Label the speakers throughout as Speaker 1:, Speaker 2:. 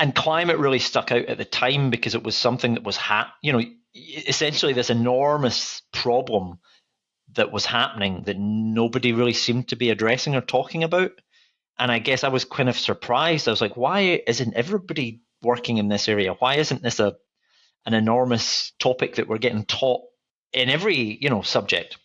Speaker 1: And climate really stuck out at the time because it was something that was, essentially this enormous problem that was happening that nobody really seemed to be addressing or talking about. And I guess I was kind of surprised. I was like, why isn't everybody working in this area? Why isn't this an enormous topic that we're getting taught in every, subject?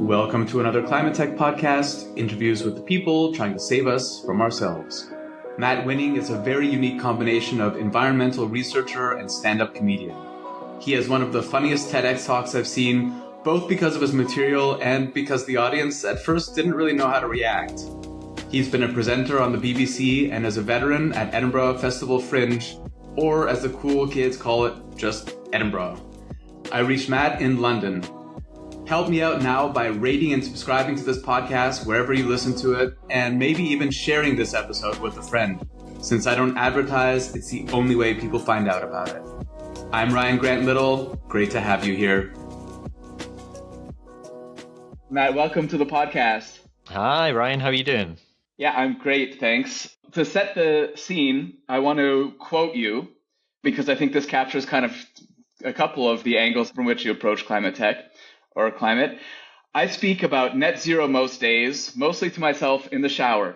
Speaker 2: Welcome to another Climate Tech podcast, interviews with the people trying to save us from ourselves. Matt Winning is a very unique combination of environmental researcher and stand-up comedian. He has one of the funniest TEDx talks I've seen, both because of his material and because the audience at first didn't really know how to react. He's been a presenter on the BBC and is a veteran at Edinburgh Festival Fringe, or as the cool kids call it, just Edinburgh. I reached Matt in London. Help me out now by rating and subscribing to this podcast wherever you listen to it, and maybe even sharing this episode with a friend. Since I don't advertise, it's the only way people find out about it. I'm Ryan Grant Little. Great to have you here. Matt, welcome to the podcast.
Speaker 1: Hi, Ryan. How are you doing?
Speaker 2: Yeah, I'm great, thanks. To set the scene, I want to quote you because I think this captures kind of a couple of the angles from which you approach climate tech. Or climate. I speak about net zero most days, mostly to myself in the shower.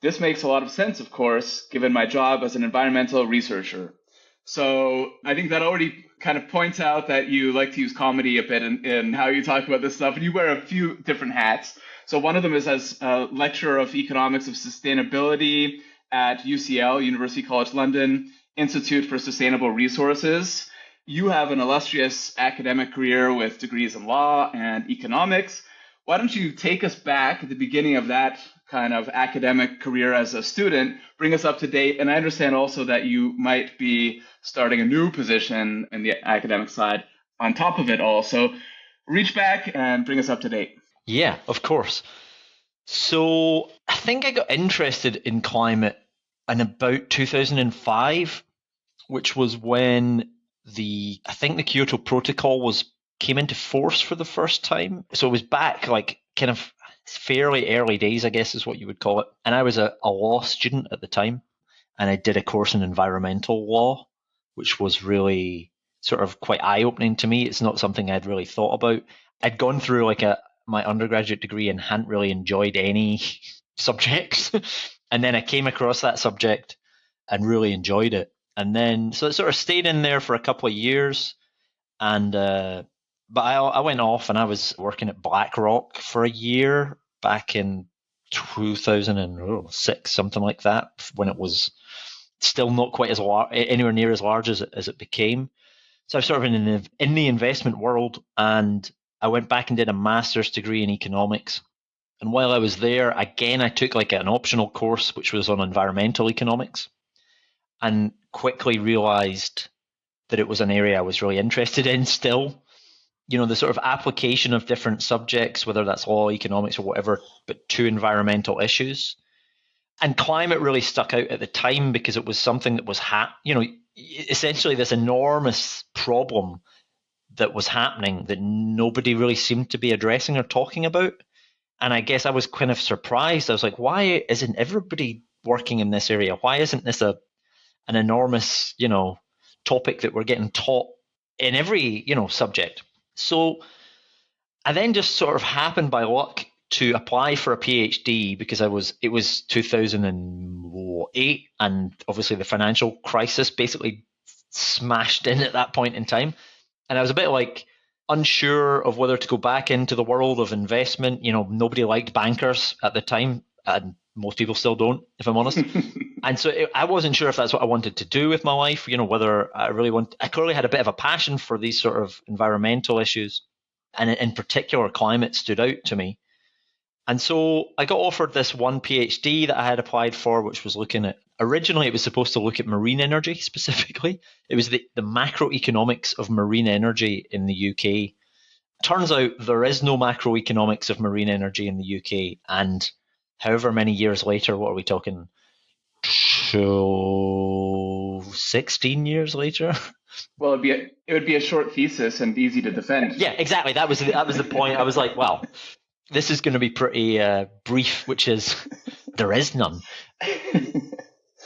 Speaker 2: This makes a lot of sense, of course, given my job as an environmental researcher. So I think that already kind of points out that you like to use comedy a bit in how you talk about this stuff, and you wear a few different hats. So one of them is as a lecturer of economics of sustainability at UCL, University College London, Institute for Sustainable Resources. You have an illustrious academic career with degrees in law and economics. Why don't you take us back at the beginning of that kind of academic career as a student, bring us up to date, and I understand also that you might be starting a new position in the academic side on top of it all. So reach back and bring us up to date.
Speaker 1: Yeah, of course. So I think I got interested in climate in about 2005, which was when the Kyoto Protocol came into force for the first time. So it was back like kind of fairly early days, I guess is what you would call it. And I was a law student at the time, and I did a course in environmental law, which was really sort of quite eye-opening to me. It's not something I'd really thought about. I'd gone through my undergraduate degree and hadn't really enjoyed any subjects. And then I came across that subject and really enjoyed it. And then, so it sort of stayed in there for a couple of years. And, but I went off and I was working at BlackRock for a year back in 2006, something like that, when it was still not quite as anywhere near as large as it became. So I was sort of in the investment world, and I went back and did a master's degree in economics. And while I was there, again, I took like an optional course, which was on environmental economics, and quickly realized that it was an area I was really interested in still. The sort of application of different subjects, whether that's law, economics, or whatever, but to environmental issues. And climate really stuck out at the time because it was something that was, essentially this enormous problem that was happening that nobody really seemed to be addressing or talking about. And I guess I was kind of surprised. I was like, why isn't everybody working in this area? Why isn't this an enormous, topic that we're getting taught in every, subject? So I then just sort of happened by luck to apply for a PhD because it was 2008, and obviously the financial crisis basically smashed in at that point in time. And I was a bit like unsure of whether to go back into the world of investment. Nobody liked bankers at the time, and most people still don't, if I'm honest. And so I wasn't sure if that's what I wanted to do with my life, whether I clearly had a bit of a passion for these sort of environmental issues. And in particular, climate stood out to me. And so I got offered this one PhD that I had applied for, which was originally it was supposed to look at marine energy specifically. It was the macroeconomics of marine energy in the UK. Turns out there is no macroeconomics of marine energy in the UK. And however many years later, what are we talking? 16 years later.
Speaker 2: Well, it would be a short thesis and easy to defend.
Speaker 1: Yeah, exactly. That was the point. I was like, well, this is going to be pretty brief, which is there is none.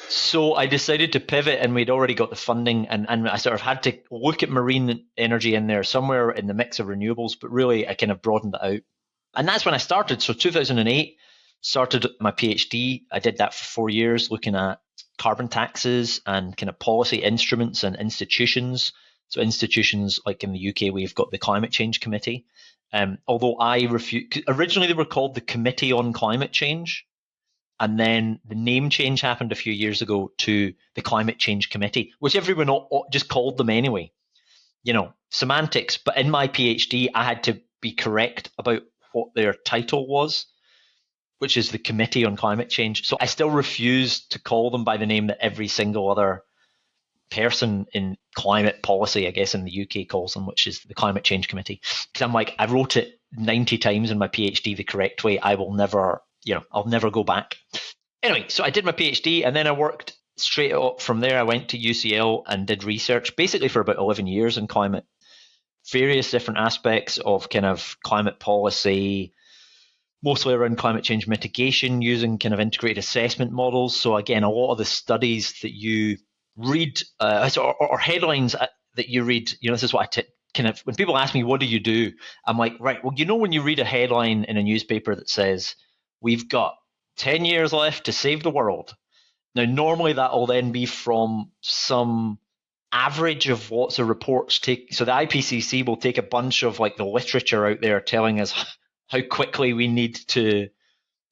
Speaker 1: So I decided to pivot, and we'd already got the funding, and I sort of had to look at marine energy in there somewhere in the mix of renewables, but really I kind of broadened it out. And that's when I started. So 2008, started my PhD. I did that for 4 years, looking at carbon taxes and kind of policy instruments and institutions. So institutions like in the UK, we've got the Climate Change Committee. Although I refuse, originally they were called the Committee on Climate Change. And then the name change happened a few years ago to the Climate Change Committee, which everyone just called them anyway. Semantics. But in my PhD, I had to be correct about what their title was, which is the Committee on Climate Change. So I still refuse to call them by the name that every single other person in climate policy, I guess, in the UK calls them, which is the Climate Change Committee. Because I'm like, I wrote it 90 times in my PhD the correct way. I will never, I'll never go back. Anyway, so I did my PhD, and then I worked straight up from there. I went to UCL and did research basically for about 11 years in climate, various different aspects of kind of climate policy, mostly around climate change mitigation, using kind of integrated assessment models. So again, a lot of the studies that you read or headlines that you read, this is what kind of, when people ask me, what do you do? I'm like, right, well, when you read a headline in a newspaper that says, we've got 10 years left to save the world. Now, normally that will then be from some average of what the reports take. So the IPCC will take a bunch of like the literature out there telling us how quickly we need to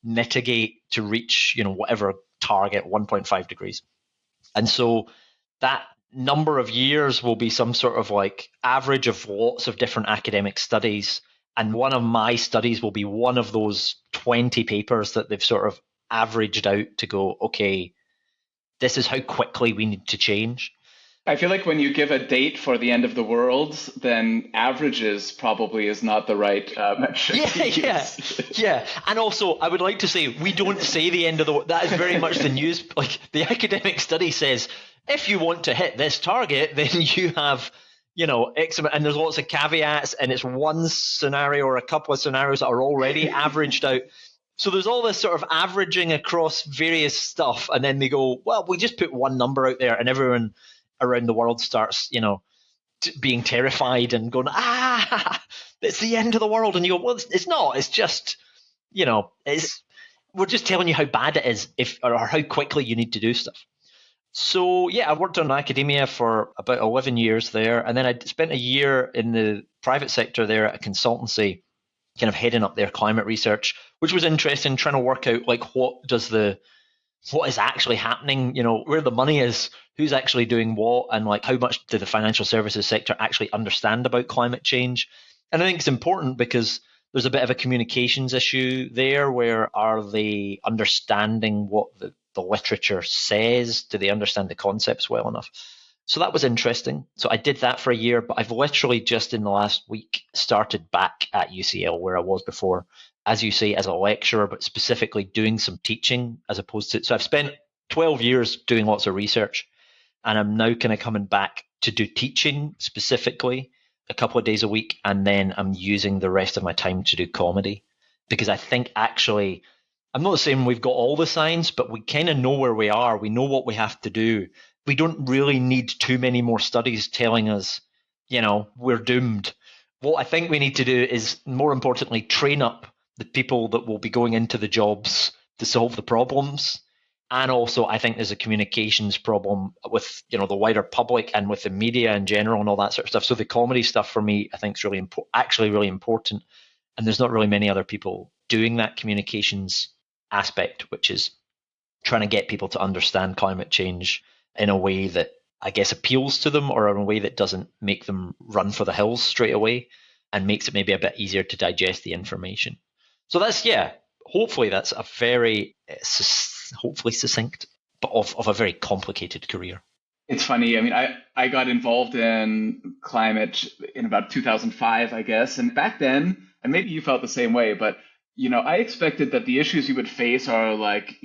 Speaker 1: mitigate to reach, whatever target, 1.5 degrees. And so that number of years will be some sort of like average of lots of different academic studies. And one of my studies will be one of those 20 papers that they've sort of averaged out to go, okay, this is how quickly we need to change.
Speaker 2: I feel like when you give a date for the end of the world, then averages probably is not the right metric.
Speaker 1: Yeah. And also, I would like to say, we don't say the end of the world. That is very much the news. Like the academic study says, if you want to hit this target, then you have, X amount, and there's lots of caveats, and it's one scenario or a couple of scenarios that are already averaged out. So there's all this sort of averaging across various stuff, and then they go, well, we just put one number out there, and everyone around the world starts, being terrified and going, it's the end of the world. And you go, well, it's not. It's just, we're just telling you how bad it is or how quickly you need to do stuff. So, yeah, I worked on academia for about 11 years there. And then I spent a year in the private sector there at a consultancy, kind of heading up their climate research, which was interesting, trying to work out like what is actually happening, where the money is, who's actually doing what, and like how much do the financial services sector actually understand about climate change. And I think it's important because there's a bit of a communications issue there. Where are they understanding what the literature says? Do they understand the concepts well enough? So that was interesting. So I did that for a year, but I've literally just in the last week started back at UCL where I was before, as you say, as a lecturer, but specifically doing some teaching as opposed to, so I've spent 12 years doing lots of research, and I'm now kind of coming back to do teaching specifically a couple of days a week. And then I'm using the rest of my time to do comedy, because I think actually, I'm not saying we've got all the science, but we kind of know where we are. We know what we have to do. We don't really need too many more studies telling us, we're doomed. What I think we need to do is, more importantly, train up the people that will be going into the jobs to solve the problems. And also, I think there's a communications problem with, the wider public and with the media in general and all that sort of stuff. So the comedy stuff for me, I think is really actually really important. And there's not really many other people doing that communications aspect, which is trying to get people to understand climate change in a way that I guess appeals to them, or in a way that doesn't make them run for the hills straight away and makes it maybe a bit easier to digest the information. So that's, hopefully that's a very, hopefully succinct, but of a very complicated career.
Speaker 2: It's funny. I mean, I got involved in climate in about 2005, I guess. And back then, and maybe you felt the same way, but I expected that the issues you would face are like,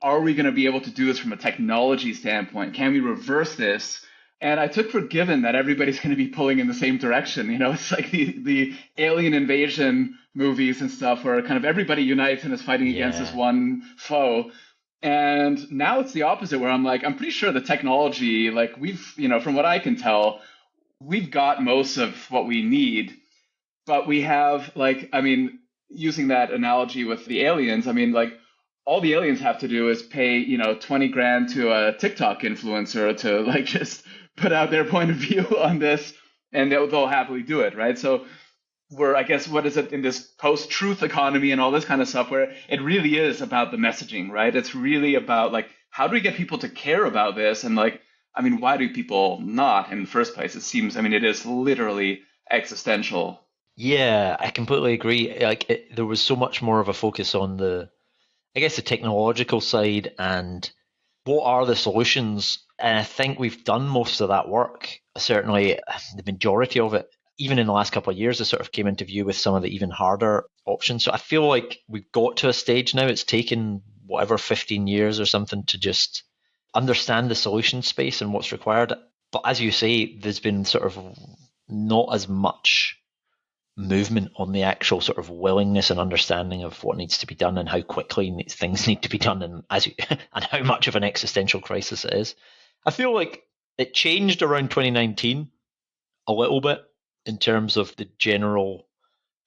Speaker 2: are we going to be able to do this from a technology standpoint? Can we reverse this And I took for given that everybody's going to be pulling in the same direction. It's like the alien invasion movies and stuff where kind of everybody unites and is fighting against this
Speaker 1: Yeah.
Speaker 2: one foe. And now it's the opposite where I'm like, I'm pretty sure the technology, like from what I can tell, we've got most of what we need, but we have like, I mean, using that analogy with the aliens, I mean, like all the aliens have to do is pay, 20 grand to a TikTok influencer to like just put out their point of view on this, and they'll happily do it, right? So we're, I guess, what is it in this post-truth economy and all this kind of stuff where it really is about the messaging, right? It's really about like, how do we get people to care about this? And like, I mean, why do people not in the first place? It seems, I mean, it is literally existential.
Speaker 1: Yeah, I completely agree. Like there was so much more of a focus on I guess, the technological side and what are the solutions. And I think we've done most of that work. Certainly, the majority of it, even in the last couple of years, has sort of came into view with some of the even harder options. So I feel like we've got to a stage now. It's taken whatever 15 years or something to just understand the solution space and what's required. But as you say, there's been sort of not as much movement on the actual sort of willingness and understanding of what needs to be done and how quickly things need to be done and and how much of an existential crisis it is. I feel like it changed around 2019 a little bit in terms of the general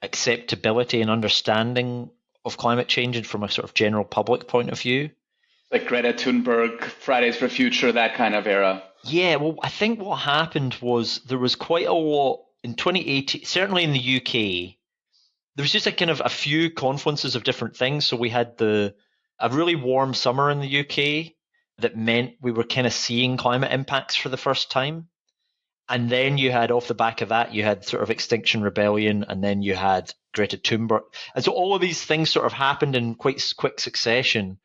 Speaker 1: acceptability and understanding of climate change and from a sort of general public point of view.
Speaker 2: Like Greta Thunberg, Fridays for Future, that kind of era.
Speaker 1: Yeah, well, I think what happened was there was quite a lot in 2018, certainly in the UK. There was just a kind of a few confluences of different things. So we had a really warm summer in the UK that meant we were kind of seeing climate impacts for the first time. And then you had off the back of that, you had sort of Extinction Rebellion, and then you had Greta Thunberg. And so all of these things sort of happened in quite quick succession,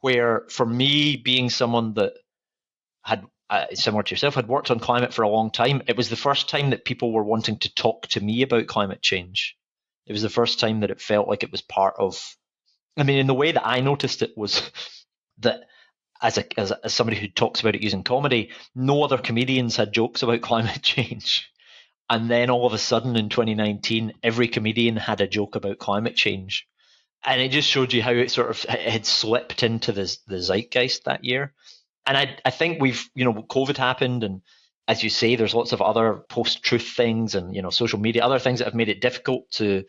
Speaker 1: where for me, being someone that had, similar to yourself, had worked on climate for a long time, it was the first time that people were wanting to talk to me about climate change. It was the first time that it felt like it was part of. I mean, in the way that I noticed it was that as somebody who talks about it using comedy, no other comedians had jokes about climate change. And then all of a sudden in 2019, every comedian had a joke about climate change. And it just showed you how it sort of it had slipped into the zeitgeist that year. And I think COVID happened, and as you say, there's lots of other post-truth things and, social media, other things that have made it difficult to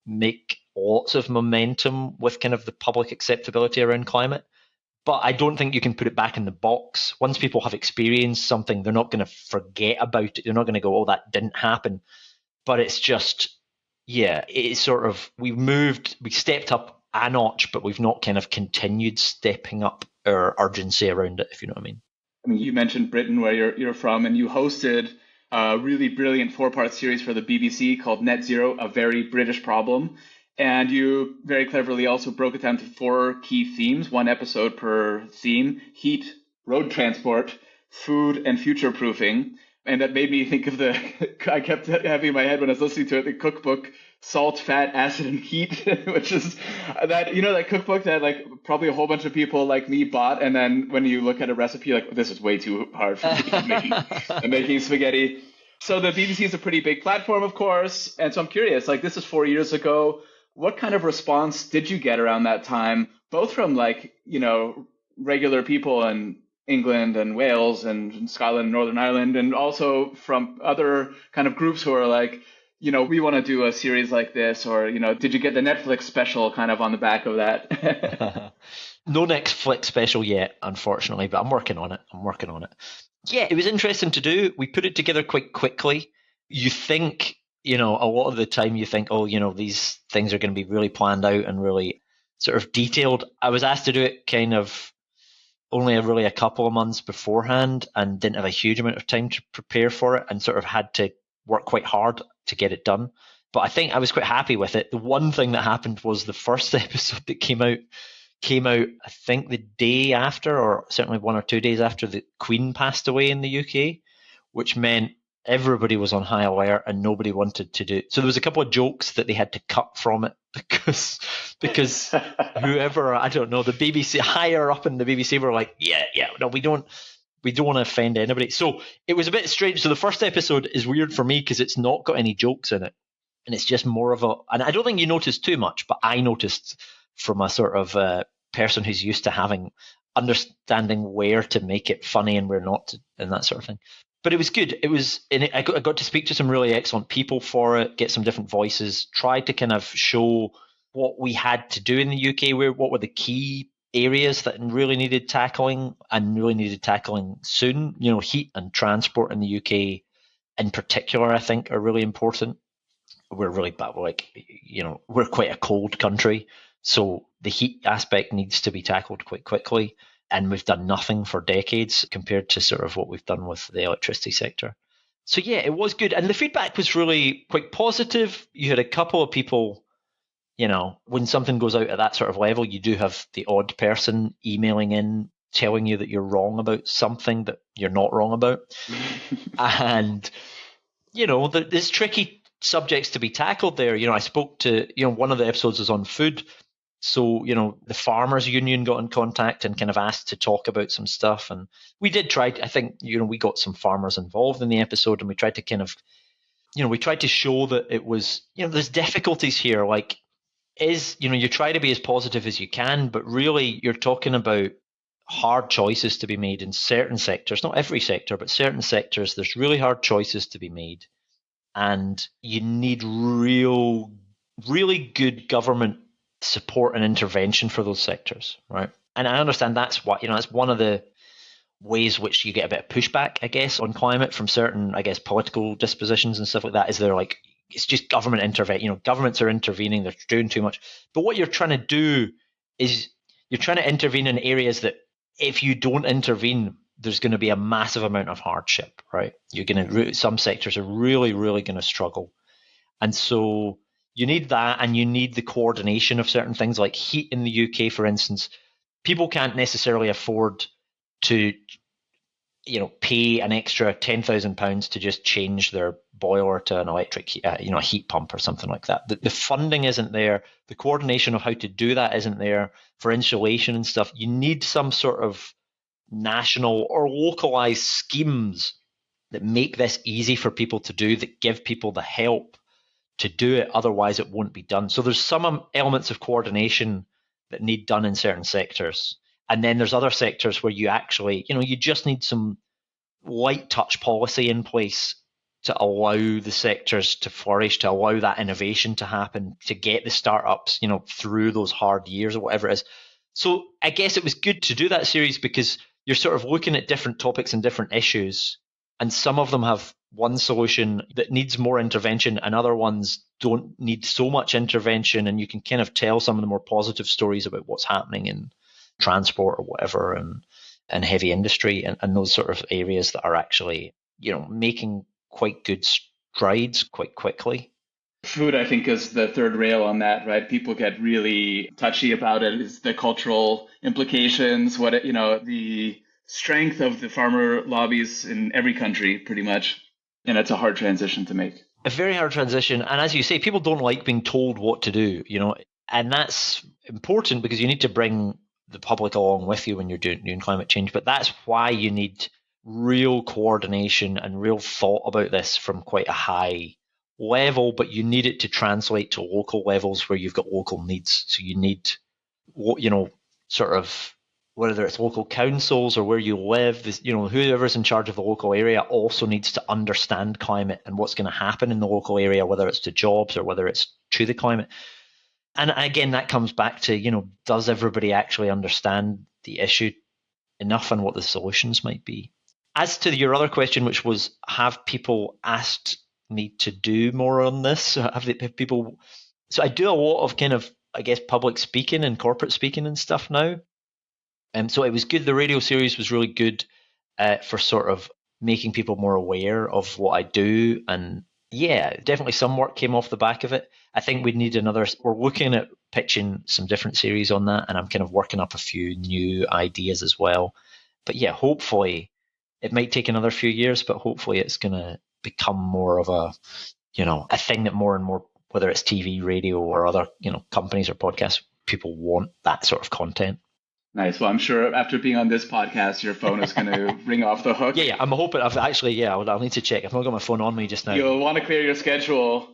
Speaker 1: make lots of momentum with kind of the public acceptability around climate. But I don't think you can put it back in the box. Once people have experienced something, they're not going to forget about it. They're not going to go, oh, that didn't happen. But it's just, yeah, it's sort of, we stepped up a notch, but we've not kind of continued stepping up our urgency around it, if you know what I mean.
Speaker 2: I mean, you mentioned Britain, where you're from, and you hosted a really brilliant four-part series for the BBC called Net Zero, A Very British Problem. And you very cleverly also broke it down to four key themes, one episode per theme: heat, road transport, food, and future proofing. And that made me think of I kept having in my head when I was listening to it, the cookbook, Salt, Fat, Acid, and Heat, which is that cookbook that like probably a whole bunch of people like me bought. And then when you look at a recipe, like, this is way too hard for me. I'm making spaghetti. So the BBC is a pretty big platform, of course. And so I'm curious, like, this is 4 years ago. What kind of response did you get around that time, both from like, regular people in England and Wales and Scotland and Northern Ireland, and also from other kind of groups who are like, we want to do a series like this, or, did you get the Netflix special kind of on the back of that?
Speaker 1: No Netflix special yet, unfortunately, but I'm working on it. Yeah, it was interesting to do. We put it together quite quickly. You think, a lot of the time you think, oh, these things are going to be really planned out and really sort of detailed. I was asked to do it kind of only really a couple of months beforehand and didn't have a huge amount of time to prepare for it and sort of had to work quite hard to get it done. But I think I was quite happy with it. The one thing that happened was the first episode that came out, I think the day after, or certainly 1 or 2 days after the Queen passed away in the UK, which meant everybody was on high alert and nobody wanted to do. So there was a couple of jokes that they had to cut from it because whoever, I don't know, the BBC, higher up in the BBC were like, yeah, no, we don't. we don't want to offend anybody. So it was a bit strange. So the first episode is weird for me because it's not got any jokes in it. And it's just more of a, and I don't think you noticed too much, but I noticed from a sort of person who's used to understanding where to make it funny and where not to, and that sort of thing. But it was good. It was, I got to speak to some really excellent people for it, get some different voices, try to kind of show what we had to do in the UK, what were the key areas that really needed tackling and really needed tackling soon. Heat and transport in the UK in particular, I think, are really important. We're really bad, we're quite a cold country, so the heat aspect needs to be tackled quite quickly, and we've done nothing for decades compared to sort of what we've done with the electricity sector. So yeah, it was good, and the feedback was really quite positive. You had a couple of people, when something goes out at that sort of level, you do have the odd person emailing in telling you that you're wrong about something that you're not wrong about. And there's tricky subjects to be tackled there. I spoke to, one of the episodes was on food. So, the farmers union got in contact and kind of asked to talk about some stuff. And we did try, I think, we got some farmers involved in the episode, and we tried to kind of, we tried to show that it was, there's difficulties here. Like, you try to be as positive as you can, but really you're talking about hard choices to be made in certain sectors, not every sector, but certain sectors. There's really hard choices to be made. And you need really good government support and intervention for those sectors, right? And I understand that's that's one of the ways which you get a bit of pushback, I guess, on climate from certain, I guess, political dispositions and stuff like that. Is they're like, it's just government intervention. Governments are intervening; they're doing too much. But what you're trying to do is you're trying to intervene in areas that, if you don't intervene, there's going to be a massive amount of hardship, right? Some sectors are really, really going to struggle. And so you need that, and you need the coordination of certain things like heat in the UK, for instance. People can't necessarily afford to, pay an extra £10,000 to just change their boiler to an electric, a heat pump or something like that. The funding isn't there. The coordination of how to do that isn't there for insulation and stuff. You need some sort of national or localized schemes that make this easy for people to do, that give people the help to do it. Otherwise, it won't be done. So there's some elements of coordination that need done in certain sectors. And then there's other sectors where you actually, you just need some light touch policy in place to allow the sectors to flourish, to allow that innovation to happen, to get the startups, through those hard years or whatever it is. So I guess it was good to do that series because you're sort of looking at different topics and different issues, and some of them have one solution that needs more intervention and other ones don't need so much intervention, and you can kind of tell some of the more positive stories about what's happening in transport or whatever, and heavy industry and those sort of areas that are actually, making quite good strides quite quickly.
Speaker 2: Food, I think, is the third rail on that, right? People get really touchy about it. It's the cultural implications, the strength of the farmer lobbies in every country, pretty much. And it's a hard transition to make.
Speaker 1: A very hard transition. And as you say, people don't like being told what to do, and that's important because you need to bring the public along with you when you're doing climate change. But that's why you need real coordination and real thought about this from quite a high level, but you need it to translate to local levels where you've got local needs. So you need, sort of, whether it's local councils or where you live, whoever's in charge of the local area also needs to understand climate and what's going to happen in the local area, whether it's to jobs or whether it's to the climate. And again, that comes back to, does everybody actually understand the issue enough and what the solutions might be? As to your other question, which was, have people asked me to do more on this? Have people? So I do a lot of kind of, I guess, public speaking and corporate speaking and stuff now. And so it was good. The radio series was really good for sort of making people more aware of what I do. And yeah, definitely some work came off the back of it. I think we need another. We're looking at pitching some different series on that, and I'm kind of working up a few new ideas as well. But yeah, hopefully it might take another few years, but hopefully it's going to become more of a, a thing that more and more, whether it's TV, radio, or other, companies or podcasts, people want that sort of content.
Speaker 2: Nice. Well, I'm sure after being on this podcast, your phone is going to ring off the hook.
Speaker 1: Yeah, I'm hoping. I'll need to check. I've not got my phone on me just now.
Speaker 2: You'll want to clear your schedule.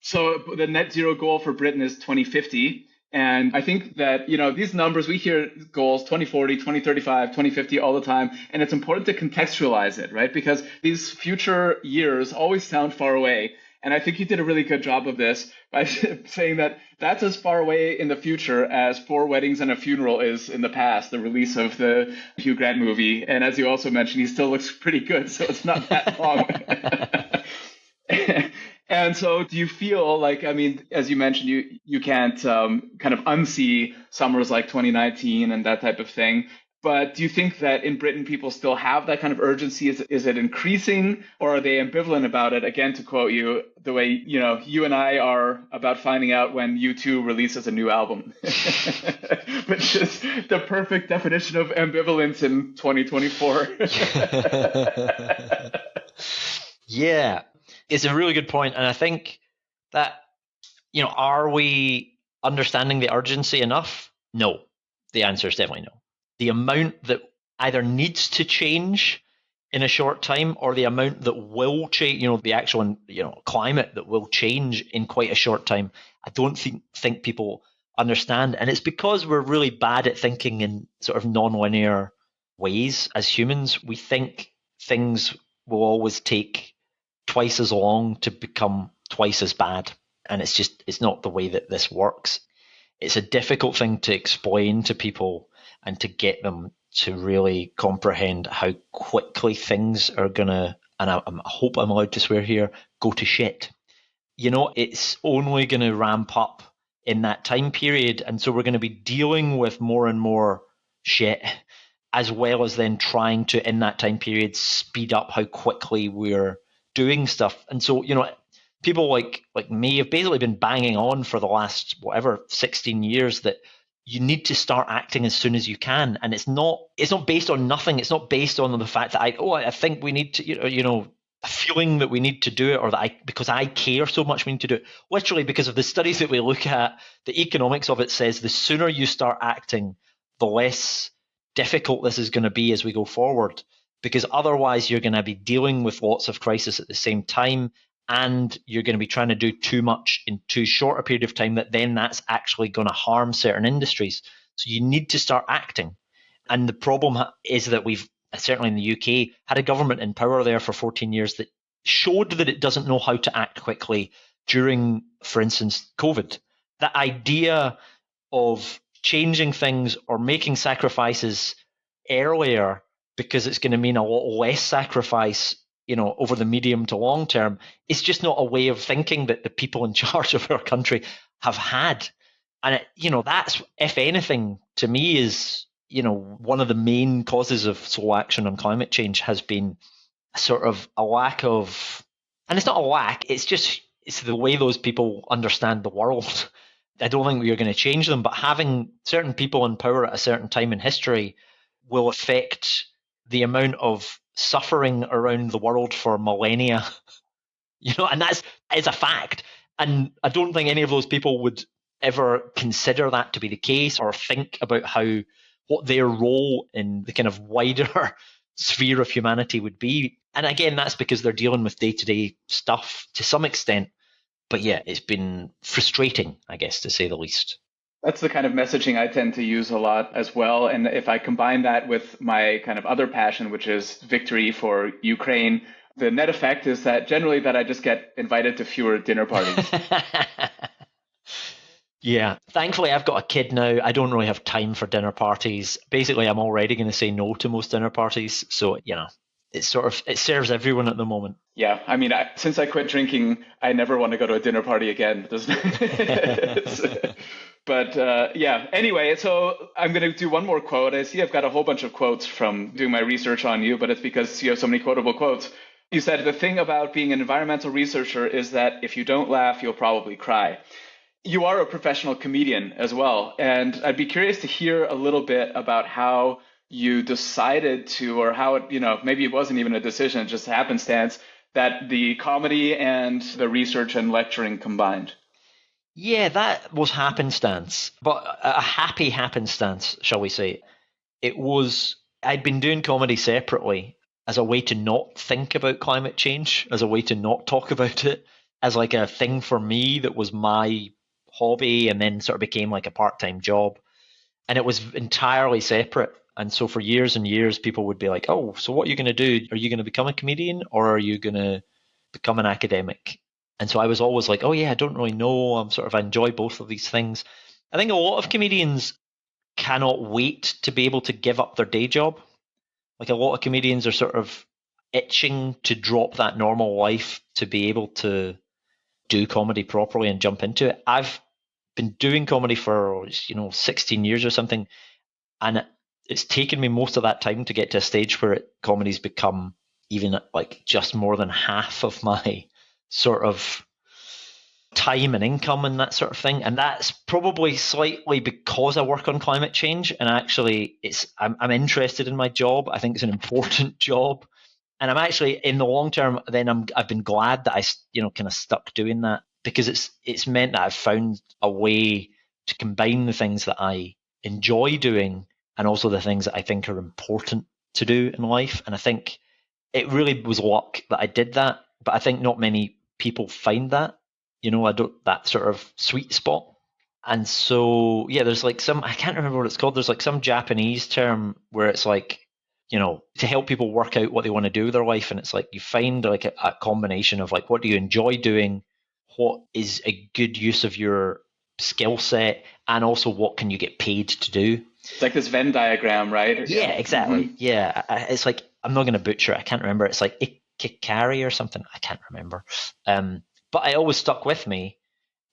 Speaker 2: So the net zero goal for Britain is 2050. And I think that, these numbers, we hear goals 2040, 2035, 2050 all the time. And it's important to contextualize it, right? Because these future years always sound far away. And I think you did a really good job of this by saying that that's as far away in the future as 4 Weddings and a Funeral is in the past, the release of the Hugh Grant movie. And as you also mentioned, he still looks pretty good, so it's not that long. And so do you feel like, as you mentioned, you can't kind of unsee summers like 2019 and that type of thing. But do you think that in Britain, people still have that kind of urgency? Is it increasing, or are they ambivalent about it? Again, to quote you, the way, you and I are about finding out when U2 releases a new album, which is the perfect definition of ambivalence in 2024.
Speaker 1: Yeah, it's a really good point. And I think that, are we understanding the urgency enough? No. The answer is definitely no. The amount that either needs to change in a short time, or the amount that will change, the actual, climate that will change in quite a short time, I don't think people understand. And it's because we're really bad at thinking in sort of non-linear ways as humans. We think things will always take twice as long to become twice as bad. And it's not the way that this works. It's a difficult thing to explain to people and to get them to really comprehend how quickly things are going to, and I hope I'm allowed to swear here, go to shit. It's only going to ramp up in that time period. And so we're going to be dealing with more and more shit, as well as then trying to, in that time period, speed up how quickly we're doing stuff. And so, people like me have basically been banging on for the last, 16 years that you need to start acting as soon as you can. And it's not based on nothing. It's not based on the fact that I think we need to, a feeling that we need to do it, or that because I care so much we need to do it. Literally, because of the studies that we look at, the economics of it says the sooner you start acting, the less difficult this is going to be as we go forward. Because otherwise you're going to be dealing with lots of crisis at the same time, and you're going to be trying to do too much in too short a period of time, that's actually going to harm certain industries. So you need to start acting. And the problem is that we've, certainly in the UK, had a government in power there for 14 years that showed that it doesn't know how to act quickly during, for instance, COVID. The idea of changing things or making sacrifices earlier because it's going to mean a lot less sacrifice over the medium to long term, it's just not a way of thinking that the people in charge of our country have had. And that's, if anything, to me is, one of the main causes of slow action on climate change has been sort of a lack of, and it's not a lack, it's the way those people understand the world. I don't think we are going to change them, but having certain people in power at a certain time in history will affect the amount of suffering around the world for millennia, and that's a fact. And I don't think any of those people would ever consider that to be the case, or think about what their role in the kind of wider sphere of humanity would be. And again, that's because they're dealing with day-to-day stuff to some extent. But yeah, it's been frustrating, I guess, to say the least.
Speaker 2: That's the kind of messaging I tend to use a lot as well. And if I combine that with my kind of other passion, which is victory for Ukraine, the net effect is that generally that I just get invited to fewer dinner parties.
Speaker 1: Yeah. Thankfully, I've got a kid now. I don't really have time for dinner parties. Basically, I'm already going to say no to most dinner parties. So, it serves everyone at the moment.
Speaker 2: Yeah. I mean, since I quit drinking, I never want to go to a dinner party again. But yeah, anyway, so I'm going to do one more quote. I see I've got a whole bunch of quotes from doing my research on you, but it's because you have so many quotable quotes. You said, the thing about being an environmental researcher is that if you don't laugh, you'll probably cry. You are a professional comedian as well. And I'd be curious to hear a little bit about how you decided to, or how it, maybe it wasn't even a decision, just happenstance, that the comedy and the research and lecturing combined.
Speaker 1: Yeah, that was happenstance, but a happy happenstance, shall we say. I'd been doing comedy separately as a way to not think about climate change, as a way to not talk about it, as like a thing for me that was my hobby and then sort of became like a part-time job. And it was entirely separate. And so for years and years, people would be like, oh, so what are you going to do? Are you going to become a comedian or are you going to become an academic? And so I was always like, oh, yeah, I don't really know. I enjoy both of these things. I think a lot of comedians cannot wait to be able to give up their day job. Like a lot of comedians are sort of itching to drop that normal life to be able to do comedy properly and jump into it. I've been doing comedy for 16 years or something, and it's taken me most of that time to get to a stage where comedy's become even like just more than half of my sort of time and income and that sort of thing. And that's probably slightly because I work on climate change, and actually I'm interested in my job. I think it's an important job, and I'm actually in the long term. Then I've been glad that I kind of stuck doing that, because it's meant that I've found a way to combine the things that I enjoy doing and also the things that I think are important to do in life. And I think it really was luck that I did that, but I think not many people find that, that sort of sweet spot. And so, yeah, there's like I can't remember what it's called. There's like some Japanese term where it's like, to help people work out what they want to do with their life. And it's like you find like a combination of like, what do you enjoy doing? What is a good use of your skill set? And also what can you get paid to do?
Speaker 2: It's like this Venn diagram, right?
Speaker 1: Yeah, exactly. Mm-hmm. Yeah. It's like, I'm not going to butcher it. I can't remember. It's like Ikikari or something. I can't remember. But it always stuck with me.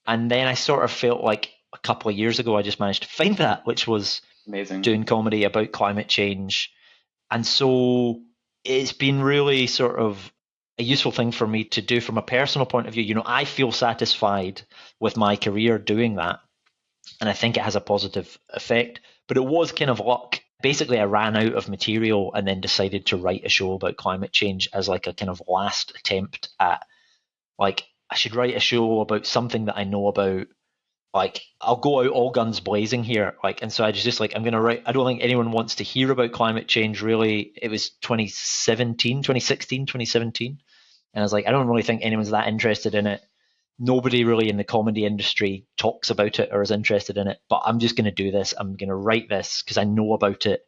Speaker 1: And then I sort of felt like a couple of years ago, I just managed to find that, which was
Speaker 2: amazing,
Speaker 1: doing comedy about climate change. And so it's been really sort of a useful thing for me to do from a personal point of view. I feel satisfied with my career doing that, and I think it has a positive effect. But it was kind of luck. Basically, I ran out of material and then decided to write a show about climate change as like a kind of last attempt at, like, I should write a show about something that I know about. Like, I'll go out all guns blazing here. Like, and so I was just like, I'm going to write. I don't think anyone wants to hear about climate change, really. It was 2017. And I was like, I don't really think anyone's that interested in it. Nobody really in the comedy industry talks about it or is interested in it, but I'm just going to do this. I'm going to write this because I know about it.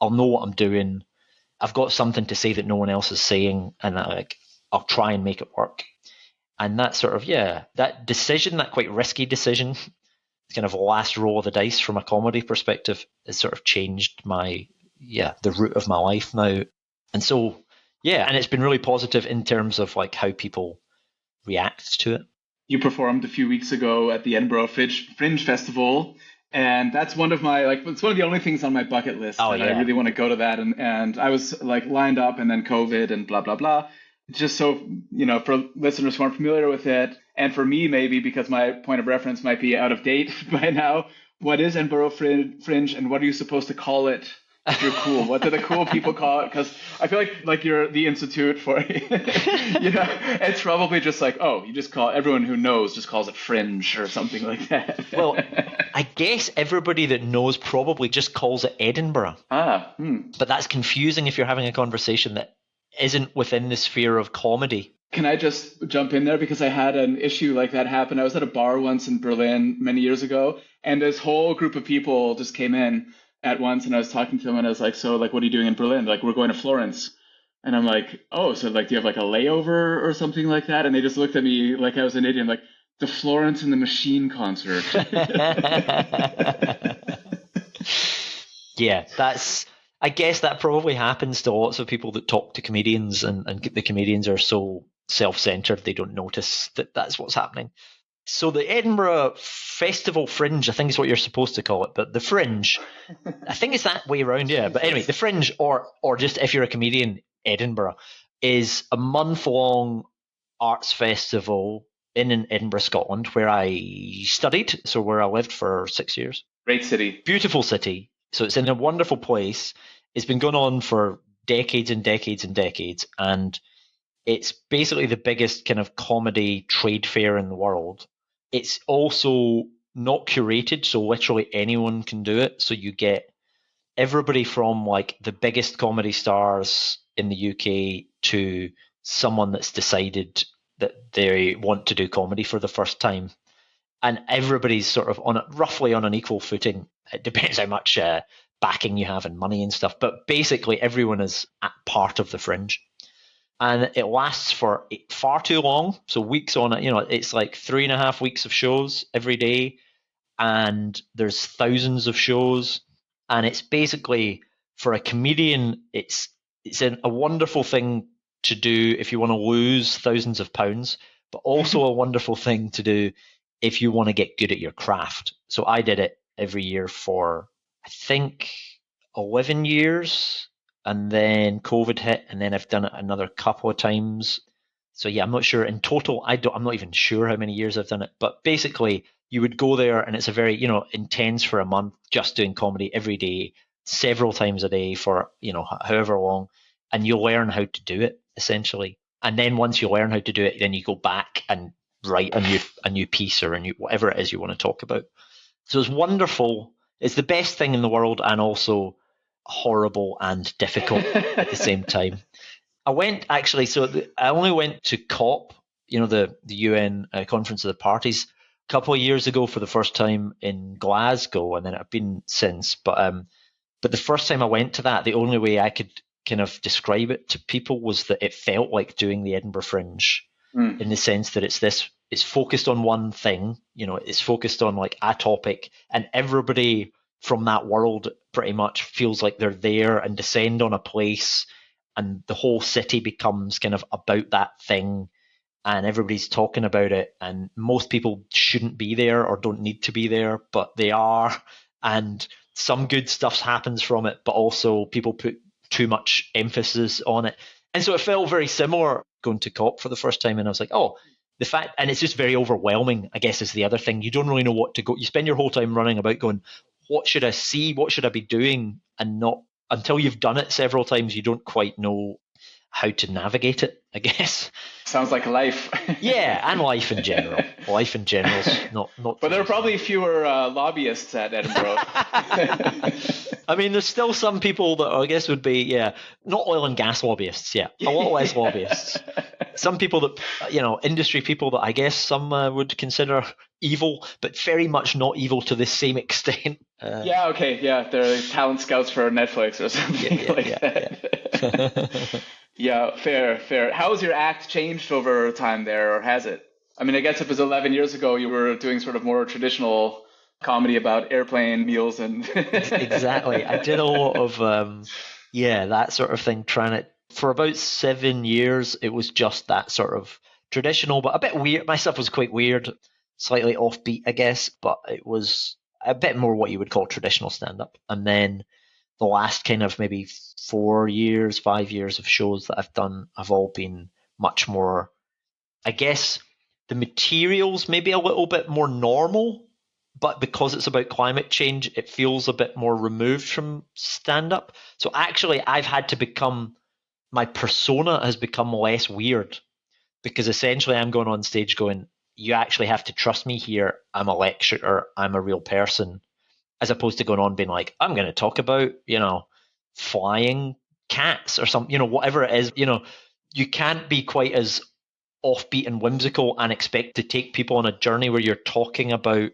Speaker 1: I'll know what I'm doing. I've got something to say that no one else is saying, and I'll try and make it work. And that sort of, that decision, that quite risky decision, kind of last roll of the dice from a comedy perspective, has sort of changed the route of my life now. And so, and it's been really positive in terms of like how people react to it.
Speaker 2: You performed a few weeks ago at the Edinburgh Fringe Festival, and that's one of my, it's one of the only things on my bucket list. I really want to go to that. And I was like lined up, and then COVID and blah, blah, blah. Just so, for listeners who aren't familiar with it, and for me, maybe because my point of reference might be out of date by now, what is Edinburgh Fringe, and what are you supposed to call it if you're cool? What do the cool people call it? Because I feel like you're the institute for it. It's probably just like, you just call, everyone who knows just calls it Fringe or something like that.
Speaker 1: Well, I guess everybody that knows probably just calls it Edinburgh. But that's confusing if you're having a conversation that isn't within the sphere of comedy.
Speaker 2: Can I just jump in there? Because I had an issue like that happen. I was at a bar once in Berlin many years ago, and this whole group of people just came in at once, and I was talking to them, and I was like, so like, what are you doing in Berlin? Like, we're going to Florence. And I'm like, oh, so like, do you have like a layover or something like that? And they just looked at me like I was an idiot. I'm like, the Florence and the Machine concert.
Speaker 1: Yeah, I guess that probably happens to lots of people that talk to comedians, and the comedians are so self-centered they don't notice that that's what's happening. So the Edinburgh Festival Fringe, I think is what you're supposed to call it, but the Fringe, I think it's that way around, yeah. But anyway, the Fringe, or just if you're a comedian, Edinburgh, is a month-long arts festival in Edinburgh, Scotland, where I studied, so where I lived for 6 years.
Speaker 2: Great city.
Speaker 1: Beautiful city. So it's in a wonderful place. It's been going on for decades and decades and decades, and it's basically the biggest kind of comedy trade fair in the world. It's also not curated, so literally anyone can do it. So you get everybody from like the biggest comedy stars in the UK to someone that's decided that they want to do comedy for the first time. And everybody's sort of roughly on an equal footing. It depends how much backing you have and money and stuff. But basically, everyone is at part of the Fringe. And it lasts for far too long. So weeks on it, it's like 3.5 weeks of shows every day. And there's thousands of shows. And it's basically, for a comedian, it's a wonderful thing to do if you want to lose thousands of pounds, but also a wonderful thing to do if you want to get good at your craft. So I did it every year for, I think, 11 years. And then COVID hit, and then I've done it another couple of times. So yeah, I'm not sure in total. I'm not even sure how many years I've done it. But basically, you would go there, and it's a very intense for a month, just doing comedy every day, several times a day for however long, and you learn how to do it essentially. And then once you learn how to do it, then you go back and write a new piece or whatever it is you want to talk about. So it's wonderful. It's the best thing in the world, and also horrible and difficult at the same time. I went actually, I only went to COP, the UN Conference of the Parties, a couple of years ago for the first time in Glasgow, and then I've been since. But the first time I went to that, the only way I could kind of describe it to people was that it felt like doing the Edinburgh Fringe, in the sense that it's focused on one thing, it's focused on like a topic, and everybody from that world pretty much feels like they're there and descend on a place, and the whole city becomes kind of about that thing, and everybody's talking about it, and most people shouldn't be there or don't need to be there, but they are, and some good stuff happens from it, but also people put too much emphasis on it. And so it felt very similar going to COP for the first time, and I was like, oh, the fact, and it's just very overwhelming, I guess, is the other thing. You don't really know what to go. You spend your whole time running about going, what should I see? What should I be doing? And not until you've done it several times, you don't quite know how to navigate it, I guess.
Speaker 2: Sounds like life.
Speaker 1: Yeah, and life in general. Life in general is not.
Speaker 2: But there are probably fewer lobbyists at Edinburgh.
Speaker 1: I mean, there's still some people that I guess would be, not oil and gas lobbyists, a lot less lobbyists. Some people that, industry people that I guess some would consider evil, but very much not evil to the same extent.
Speaker 2: They're talent scouts for Netflix or something that. Yeah, fair. How has your act changed over time there, or has it? I mean, I guess if it was 11 years ago, you were doing sort of more traditional comedy about airplane meals and...
Speaker 1: Exactly. I did a lot of, that sort of thing, for about 7 years, it was just that sort of traditional, but a bit weird. My stuff was quite weird, slightly offbeat, I guess, but it was a bit more what you would call traditional stand-up. And then the last kind of maybe 5 years of shows that I've done have all been much more, I guess, the materials maybe a little bit more normal, but because it's about climate change, it feels a bit more removed from stand-up. So actually, my persona has become less weird, because essentially I'm going on stage going, you actually have to trust me here. I'm a lecturer. I'm a real person. As opposed to going on being like, I'm going to talk about, flying cats or something, whatever it is. You can't be quite as offbeat and whimsical and expect to take people on a journey where you're talking about,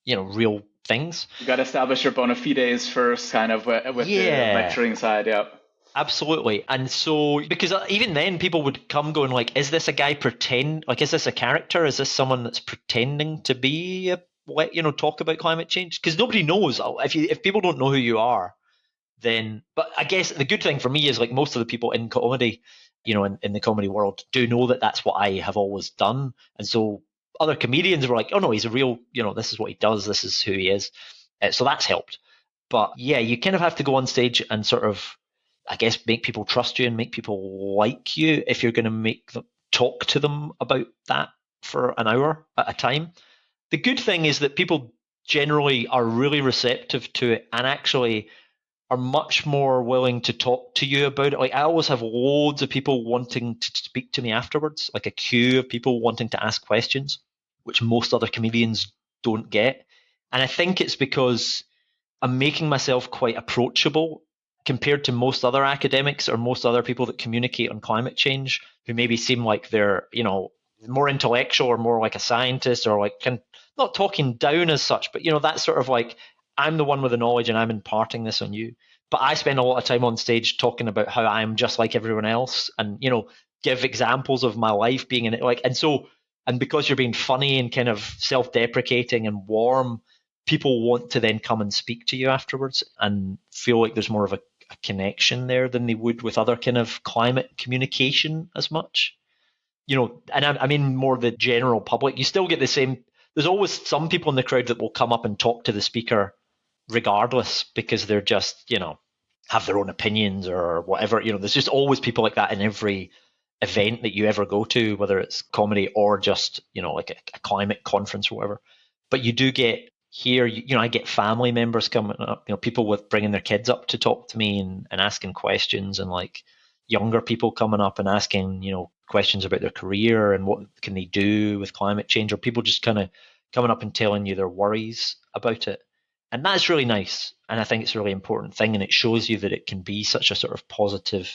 Speaker 1: real things.
Speaker 2: You got to establish your bona fides first, kind of with the lecturing side. Yeah.
Speaker 1: Absolutely. And so, because even then people would come going like, is this a guy is this a character? Is this someone that's pretending to be talk about climate change? Because nobody knows. If people don't know who you are, then, but I guess the good thing for me is like most of the people in comedy, in the comedy world do know that that's what I have always done. And so other comedians were like, oh no, he's a real, this is what he does. This is who he is. So that's helped. But yeah, you kind of have to go on stage and sort of, I guess, make people trust you and make people like you if you're going to make them talk to them about that for an hour at a time. The good thing is that people generally are really receptive to it and actually are much more willing to talk to you about it. Like I always have loads of people wanting to speak to me afterwards, like a queue of people wanting to ask questions, which most other comedians don't get. And I think it's because I'm making myself quite approachable compared to most other academics or most other people that communicate on climate change who maybe seem like they're, more intellectual or more like a scientist or like not talking down as such, but that sort of like, I'm the one with the knowledge and I'm imparting this on you. But I spend a lot of time on stage talking about how I'm just like everyone else and, give examples of my life being in it. And because you're being funny and kind of self-deprecating and warm, people want to then come and speak to you afterwards and feel like there's more of a connection there than they would with other kind of climate communication as much. And I mean more the general public. You still get the same. There's always some people in the crowd that will come up and talk to the speaker regardless because they're just, have their own opinions or whatever. There's just always people like that in every event that you ever go to, whether it's comedy or just, like a climate conference or whatever. But you do get here, I get family members coming up, people with bringing their kids up to talk to me and asking questions, and like younger people coming up and asking, questions about their career and what can they do with climate change, or people just kind of coming up and telling you their worries about it. And that's really nice. And I think it's a really important thing. And it shows you that it can be such a sort of positive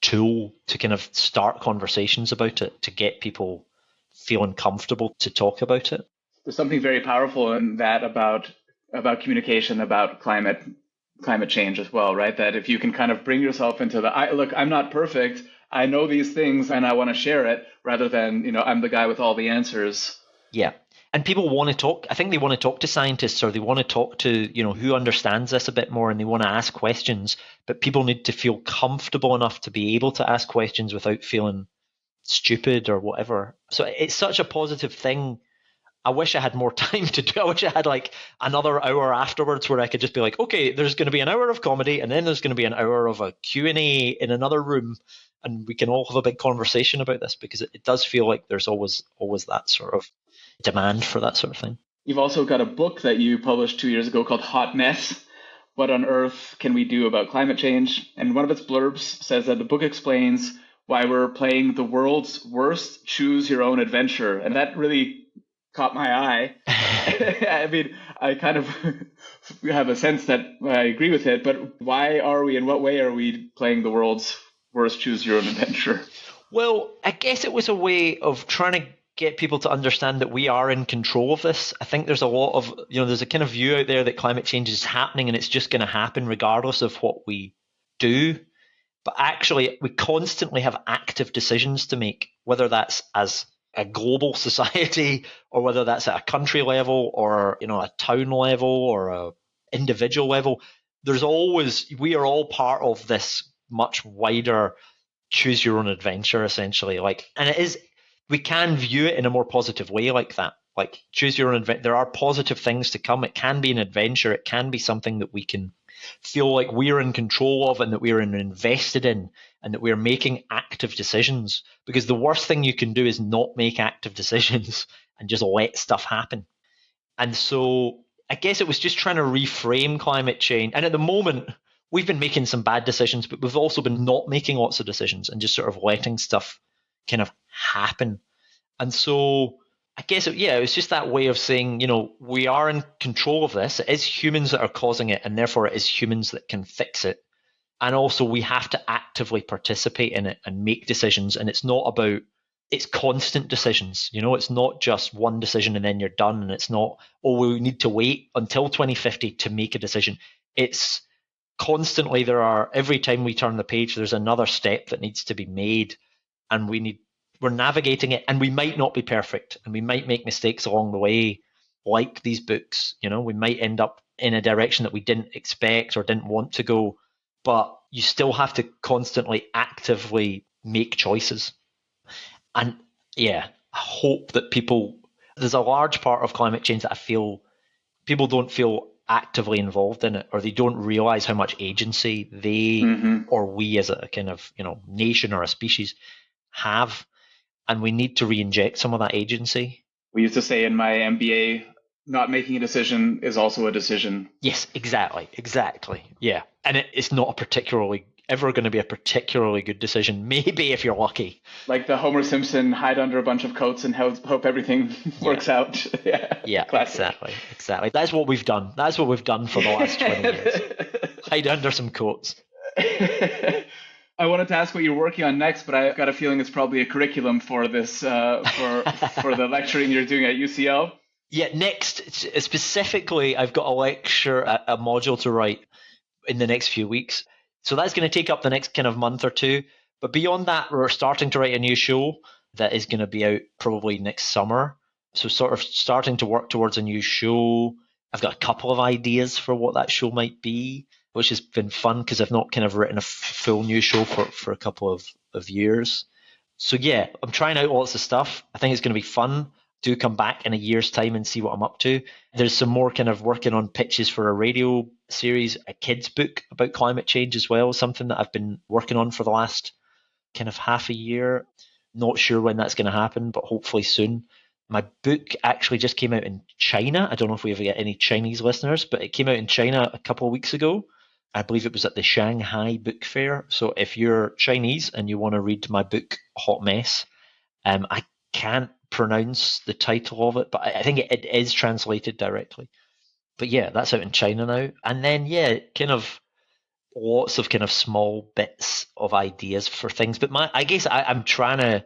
Speaker 1: tool to kind of start conversations about it, to get people feeling comfortable to talk about it.
Speaker 2: There's something very powerful in that about communication, about climate change as well, right? That if you can kind of bring yourself into look, I'm not perfect, I know these things and I want to share it, rather than, I'm the guy with all the answers.
Speaker 1: Yeah. And people want to talk. I think they want to talk to scientists, or they want to talk to, who understands this a bit more, and they want to ask questions. But people need to feel comfortable enough to be able to ask questions without feeling stupid or whatever. So it's such a positive thing. I wish I had more time to do. I wish I had like another hour afterwards where I could just be like, okay, there's going to be an hour of comedy, and then there's going to be an hour of a Q&A in another room, and we can all have a big conversation about this, because it does feel like there's always that sort of demand for that sort of thing.
Speaker 2: You've also got a book that you published 2 years ago called Hot Mess: What on Earth Can We Do About Climate Change? And one of its blurbs says that the book explains why we're playing the world's worst choose your own adventure. And that really caught my eye. I mean, I kind of have a sense that I agree with it, but why are we, in what way are we playing the world's worst choose your own adventure?
Speaker 1: Well, I guess it was a way of trying to get people to understand that we are in control of this. I think there's a lot of, there's a kind of view out there that climate change is happening and it's just going to happen regardless of what we do. But actually, we constantly have active decisions to make, whether that's as a global society or whether that's at a country level or, a town level or a individual level. We are all part of this much wider choose your own adventure, essentially. And we can view it in a more positive way like that. Like, choose your own adventure. There are positive things to come. It can be an adventure. It can be something that we can feel like we're in control of and that we're invested in and that we're making active decisions. Because the worst thing you can do is not make active decisions and just let stuff happen. And so I guess it was just trying to reframe climate change. And at the moment, we've been making some bad decisions, but we've also been not making lots of decisions and just sort of letting stuff kind of happen. And so I guess, it was just that way of saying, we are in control of this. It is humans that are causing it, and therefore it is humans that can fix it. And also we have to actively participate in it and make decisions. And it's constant decisions. It's not just one decision and then you're done. And it's not, we need to wait until 2050 to make a decision. It's constantly, every time we turn the page, there's another step that needs to be made, and we're navigating it, and we might not be perfect, and we might make mistakes along the way, like these books. We might end up in a direction that we didn't expect or didn't want to go, but you still have to constantly actively make choices. And I hope that there's a large part of climate change that I feel people don't feel actively involved in it, or they don't realize how much agency they or we as a kind of nation or a species have, and we need to re-inject some of that agency.
Speaker 2: We used to say in my MBA, not making a decision is also a decision.
Speaker 1: Yes, exactly. Yeah. And it's not a particularly ever going to be a particularly good decision. Maybe if you're lucky.
Speaker 2: Like the Homer Simpson hide under a bunch of coats and hope everything works out.
Speaker 1: Yeah, exactly. That's what we've done. That's what we've done for the last 20 years. Hide under some coats.
Speaker 2: I wanted to ask what you're working on next, but I've got a feeling it's probably a curriculum for this, for the lecturing you're doing at UCL.
Speaker 1: Yeah, next, specifically, I've got a lecture, a module to write in the next few weeks. So that's going to take up the next kind of month or two. But beyond that, we're starting to write a new show that is going to be out probably next summer. So sort of starting to work towards a new show. I've got a couple of ideas for what that show might be, which has been fun because I've not kind of written a full new show for a couple of years. So yeah, I'm trying out lots of stuff. I think it's going to be fun. Do come back in a year's time and see what I'm up to. There's some more kind of working on pitches for a radio series, a kid's book about climate change as well, something that I've been working on for the last kind of half a year. Not sure when that's going to happen, but hopefully soon. My book actually just came out in China. I don't know if we ever get any Chinese listeners, but it came out in China a couple of weeks ago. I believe it was at the Shanghai Book Fair. So if you're Chinese and you want to read my book, Hot Mess, I can't pronounce the title of it, but I think it is translated directly. But yeah, that's out in China now. And then, yeah, kind of lots of kind of small bits of ideas for things. But I guess I'm trying to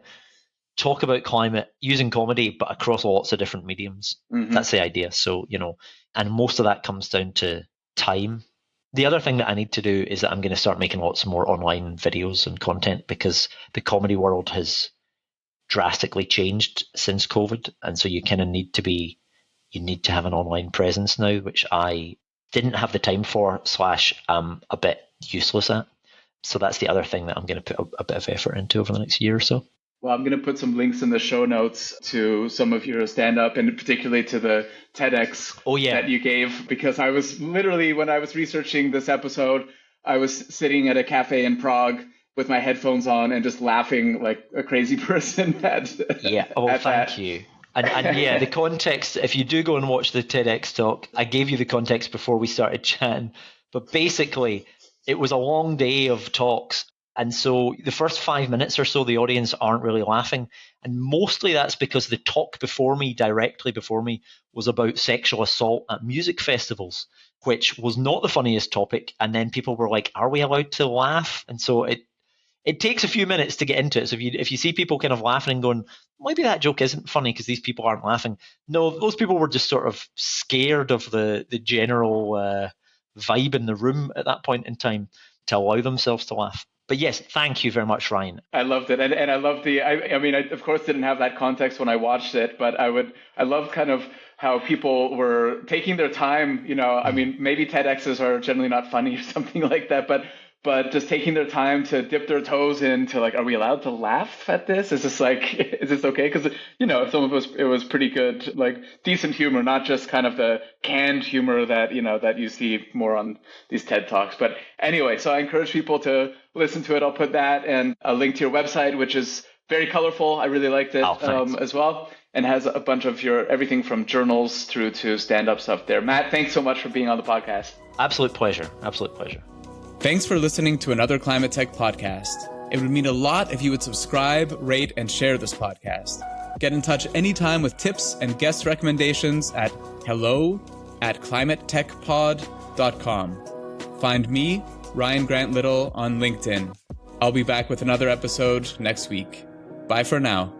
Speaker 1: talk about climate using comedy, but across lots of different mediums. Mm-hmm. That's the idea. So, and most of that comes down to time. The other thing that I need to do is that I'm going to start making lots more online videos and content because the comedy world has drastically changed since COVID. And so you kind of need to have an online presence now, which I didn't have the time for / a bit useless at. So that's the other thing that I'm going to put a bit of effort into over the next year or so.
Speaker 2: Well, I'm going to put some links in the show notes to some of your stand-up and particularly to the TEDx that you gave, because I was literally, when I was researching this episode, I was sitting at a cafe in Prague with my headphones on and just laughing like a crazy person thank
Speaker 1: you. And yeah, the context, if you do go and watch the TEDx talk, I gave you the context before we started chatting, but basically it was a long day of talks. And so the first 5 minutes or so, the audience aren't really laughing. And mostly that's because the talk directly before me, was about sexual assault at music festivals, which was not the funniest topic. And then people were like, are we allowed to laugh? And so it takes a few minutes to get into it. So if you see people kind of laughing and going, maybe that joke isn't funny because these people aren't laughing. No, those people were just sort of scared of the general vibe in the room at that point in time to allow themselves to laugh. But yes, thank you very much, Ryan.
Speaker 2: I loved it. And I love I mean, I of course didn't have that context when I watched it, but I love kind of how people were taking their time, I mean, maybe TEDx's are generally not funny or something like that, but just taking their time to dip their toes into like, are we allowed to laugh at this? Is this okay? Because, some of it was pretty good, like decent humor, not just kind of the canned humor that, that you see more on these TED Talks. But anyway, so I encourage people to listen to it. I'll put that and a link to your website, which is very colorful. I really liked it as well. And has a bunch of everything from journals through to stand-up stuff there. Matt, thanks so much for being on the podcast.
Speaker 1: Absolute pleasure.
Speaker 3: Thanks for listening to another Climate Tech podcast. It would mean a lot if you would subscribe, rate, and share this podcast. Get in touch anytime with tips and guest recommendations at hello@climatetechpod.com. Find me, Ryan Grant Little, on LinkedIn. I'll be back with another episode next week. Bye for now.